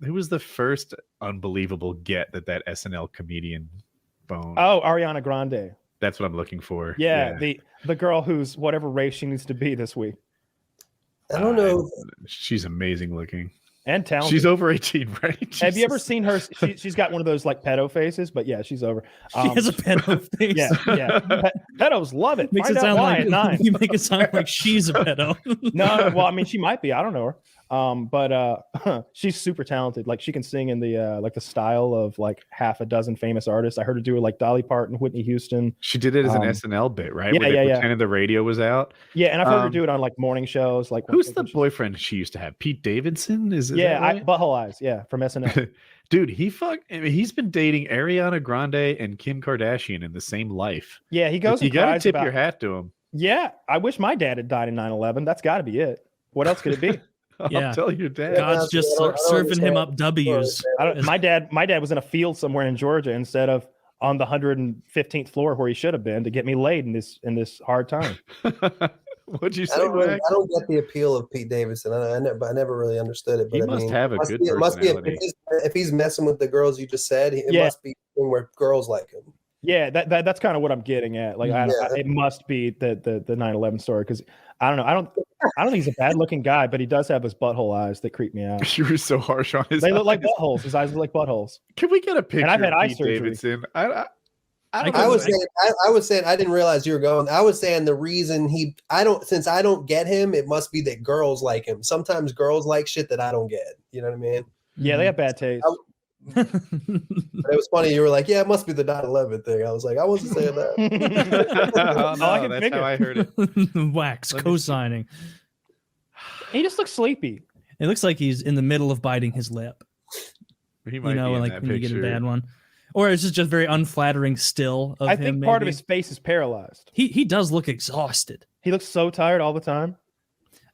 who was the first unbelievable get that SNL comedian boned? Oh, Ariana Grande. That's what I'm looking for. Yeah, the girl who's whatever race she needs to be this week. I don't know. She's amazing looking. And talented. She's over 18, right? Have you ever seen her? She's got one of those like pedo faces, but yeah, she's over. She has a pedo face. Yeah. Pedos love it. Makes Find it out sound why like at 9. you make it sound like she's a pedo. No, well, I mean, she might be. I don't know her. But she's super talented. Like she can sing in the like the style of like half a dozen famous artists. I heard her do it like Dolly Parton, Whitney Houston. She did it as an SNL bit, right? Yeah, Where they pretended the radio was out. Yeah, and I've heard her do it on like morning shows. Like who's the boyfriend she used to have? Pete Davidson? Is yeah, right? Butthole Eyes. Yeah, from SNL. Dude, he's been dating Ariana Grande and Kim Kardashian in the same life. Yeah, he goes. You got to tip your hat to him. Yeah, I wish my dad had died in 9/11. That's got to be it. What else could it be? I'll tell your dad. God's just surfing him up W's. My dad was in a field somewhere in Georgia instead of on the 115th floor where he should have been to get me laid in this hard time. What'd you say? I don't get the appeal of Pete Davidson. I never really understood it. But he must have a good personality. If he's messing with the girls you just said, it must be where girls like him. Yeah, that's kind of what I'm getting at. Like, it must be the 9/11 story because I don't know. I don't think he's a bad looking guy, but he does have his butthole eyes that creep me out. You were so harsh on his. They look like buttholes. His eyes look like buttholes. Can we get a picture? And I've had of eye Pete surgery. Davidson? I was saying I didn't realize you were going. I was saying the reason since I don't get him, it must be that girls like him. Sometimes girls like shit that I don't get. You know what I mean? Yeah, they have bad taste. But it was funny. You were like, "Yeah, it must be the 9/11 thing." I was like, "I wasn't saying that." Oh, no, that's how I heard it. Wax co-signing. He just looks sleepy. It looks like he's in the middle of biting his lip. He might be in like that when picture. you get a bad one, or it's just very unflattering still. Of I him, think part of maybe. his face is paralyzed. He does look exhausted. He looks so tired all the time.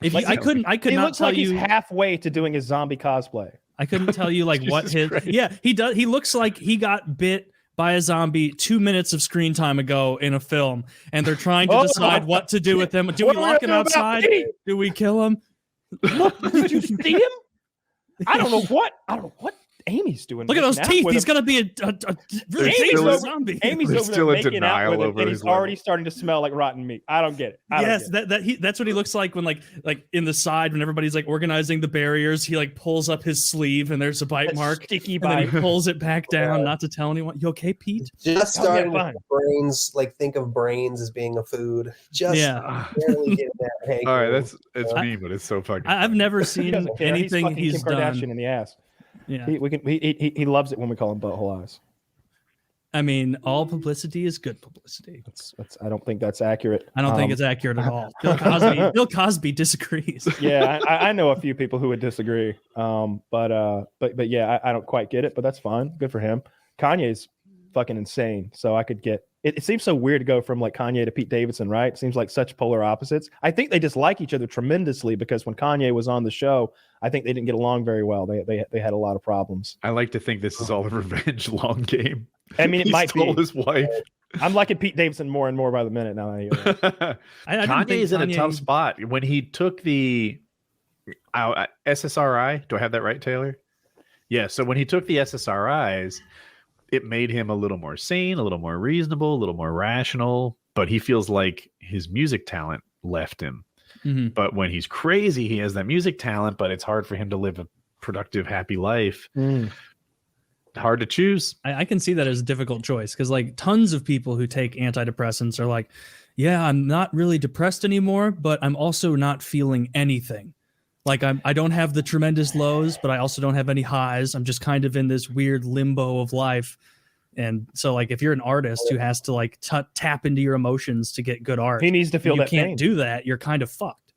If Like, I could He not looks tell like you. he's halfway to doing his zombie cosplay. I couldn't tell you like what his. Christ. Yeah, he does. He looks like he got bit by a zombie 2 minutes of screen time ago in a film, and they're trying to decide what to do with him. Do we lock him outside? Do we kill him? Look, did you see him? I don't know what Amy's doing. Look at those teeth. He's gonna be a really dangerous zombie. Amy's There's over still there a making out denial with him, over and his he's already starting to smell like rotten meat. I don't get it. Yes, that's what he looks like when like in the side when everybody's like organizing the barriers. He like pulls up his sleeve and there's a bite mark. Sticky And then bite. he pulls it back down, not to tell anyone. You okay, Pete? Just starting fine. with brains, like think of brains as being a food. Just barely getting that. Hank. All right, it's me, but it's so fucking. I've never seen anything he's he's Kim Kardashian done. in the ass. Yeah, He loves it when we call him butthole eyes. I mean, all publicity is good publicity. I don't think that's accurate. I don't think it's accurate at all. Bill Cosby disagrees. Yeah, I know a few people who would disagree. But yeah, I don't quite get it. But that's fine. Good for him. Kanye's fucking insane. So I could get. It seems so weird to go from like Kanye to Pete Davidson, right? It seems like such polar opposites. I think they dislike each other tremendously because when Kanye was on the show, I think they didn't get along very well. They had a lot of problems. I like to think this is all a revenge long game. I mean, it might be. His wife. I'm liking Pete Davidson more and more by the minute now. Kanye is in a tough spot. When he took the SSRI, do I have that right, Taylor? Yeah. So when he took the SSRIs, it made him a little more sane, a little more reasonable, a little more rational. But he feels like his music talent left him. Mm-hmm. But when he's crazy, he has that music talent, but it's hard for him to live a productive, happy life. Hard to choose. I can see that as a difficult choice because like tons of people who take antidepressants are like, yeah, I'm not really depressed anymore, but I'm also not feeling anything. Like I don't have the tremendous lows, but I also don't have any highs. I'm just kind of in this weird limbo of life. And so like if you're an artist who has to like tap into your emotions to get good art, he needs to feel that you can't pain. do that. You're kind of fucked.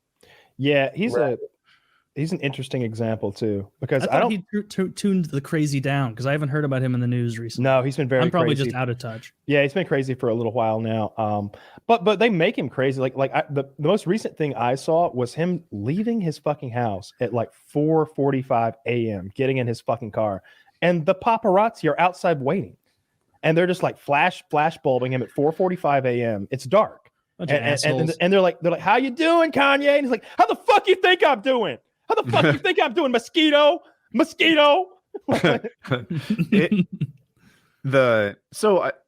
Yeah, he's an interesting example too because I don't. He tuned the crazy down because I haven't heard about him in the news recently. No, he's been very. I'm probably crazy. just out of touch. Yeah, he's been crazy for a little while now. But they make him crazy. The most recent thing I saw was him leaving his fucking house at like 4:45 a.m., getting in his fucking car, and the paparazzi are outside waiting, and they're just like flash bulbing him at 4:45 a.m. It's dark, and they're like, how you doing, Kanye? And he's like, how the fuck you think I'm doing? How the fuck you think I'm doing, mosquito?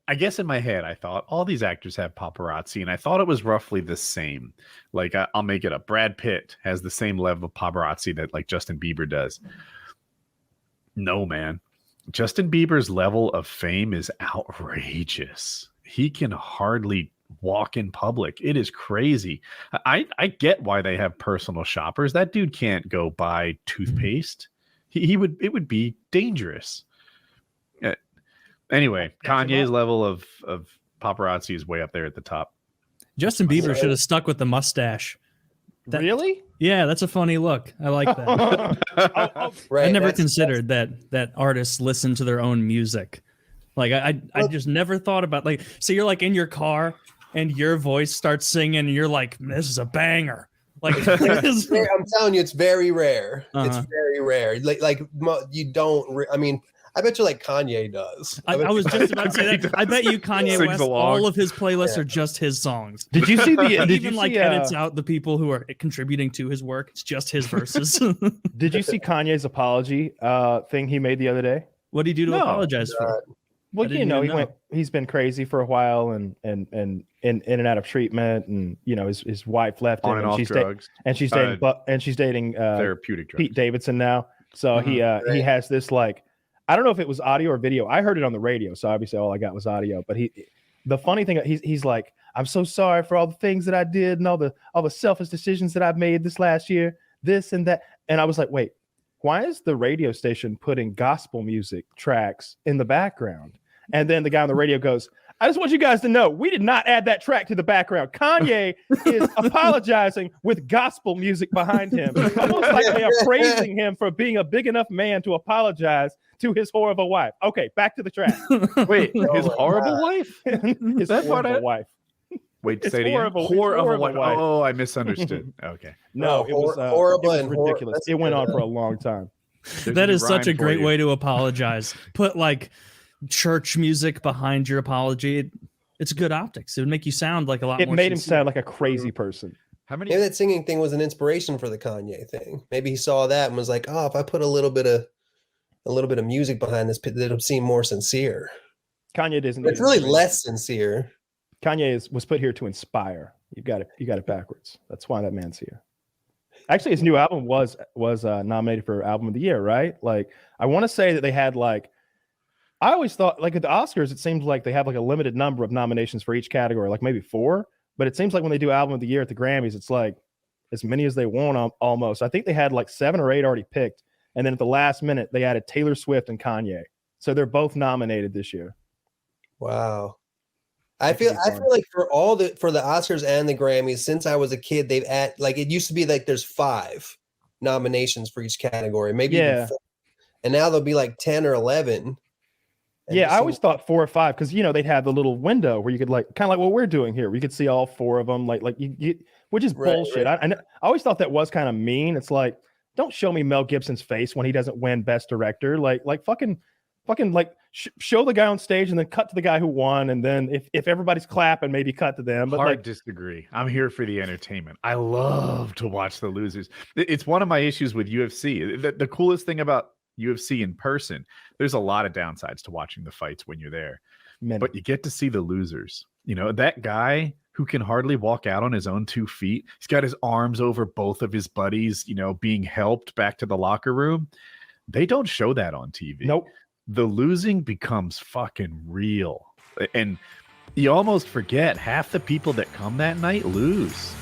I guess in my head I thought all these actors have paparazzi, and I thought it was roughly the same. Like I'll make it up. Brad Pitt has the same level of paparazzi that like Justin Bieber does. No, man. Justin Bieber's level of fame is outrageous. He can hardly walk in public. It is crazy. I get why they have personal shoppers. That dude can't go buy toothpaste. It would be dangerous. Anyway, Kanye's level of paparazzi is way up there at the top. Justin Bieber should have stuck with the mustache. Really? Yeah, that's a funny look. I like that. Right, I never considered that artists listen to their own music. Like I just never thought about like, so you're like in your car and your voice starts singing and you're like, this is a banger. Like I'm telling you, it's very rare. It's very rare. Like you don't. I mean, I bet you like Kanye does. I was just about to say that. I bet you Kanye West, all of his playlists are just his songs. Did you see the? Did even like edits out the people who are contributing to his work. It's just his verses. Did you see Kanye's apology thing he made the other day? What did he do to apologize for? Well, you know, he's been crazy for a while and in and out of treatment, and you know his wife left him, on and off drugs, and she's dating therapeutic drugs. Pete Davidson now. So he has this like, I don't know if it was audio or video. I heard it on the radio, so obviously all I got was audio. But the funny thing, he's like, I'm so sorry for all the things that I did and all the selfish decisions that I've made this last year, this and that. And I was like, wait, why is the radio station putting gospel music tracks in the background? And then the guy on the radio goes, I just want you guys to know, we did not add that track to the background. Kanye is apologizing with gospel music behind him. Almost like they are praising him for being a big enough man to apologize to his horrible wife. Okay, back to the track. Wait, his horrible wife? His horrible wife. Wait, say it again. Horrible wife. Oh, I misunderstood. Okay. No, it was horrible and ridiculous. It went on for a long time. That is such a great way to apologize. Put like church music behind your apology. It's good optics. It would make you sound like a lot more. It made him sound like a crazy person. Maybe that singing thing was an inspiration for the Kanye thing. Maybe he saw that and was like, oh, if I put a little bit of music behind this, it'll seem more sincere. Kanye doesn't. It's really less sincere. Kanye was put here to inspire. You got it backwards. That's why that man's here. Actually, his new album was nominated for Album of the Year, right? Like, I want to say that they had like, I always thought like at the Oscars, it seems like they have like a limited number of nominations for each category, like maybe 4. But it seems like when they do Album of the Year at the Grammys, it's like as many as they want almost. I think they had like 7 or 8 already picked. And then at the last minute, they added Taylor Swift and Kanye. So they're both nominated this year. Wow. I feel like for the Oscars and the Grammys, since I was a kid, they've like it used to be like there's 5 nominations for each category, maybe even 4. And now there'll be like 10 or 11. Yeah, I always thought 4 or 5 because you know they'd have the little window where you could like kind of like what we're doing here. We could see all 4 of them, like you which is bullshit. Right. I always thought that was kind of mean. It's like, don't show me Mel Gibson's face when he doesn't win Best Director. Like fucking like show the guy on stage and then cut to the guy who won, and then if everybody's clapping, maybe cut to them. But disagree. I'm here for the entertainment. I love to watch the losers. It's one of my issues with UFC. The coolest thing about UFC in person, there's a lot of downsides to watching the fights when you're there, but you get to see the losers. You know, that guy who can hardly walk out on his own 2 feet. He's got his arms over both of his buddies, you know, being helped back to the locker room. They don't show that on TV. Nope. The losing becomes fucking real. And you almost forget half the people that come that night lose.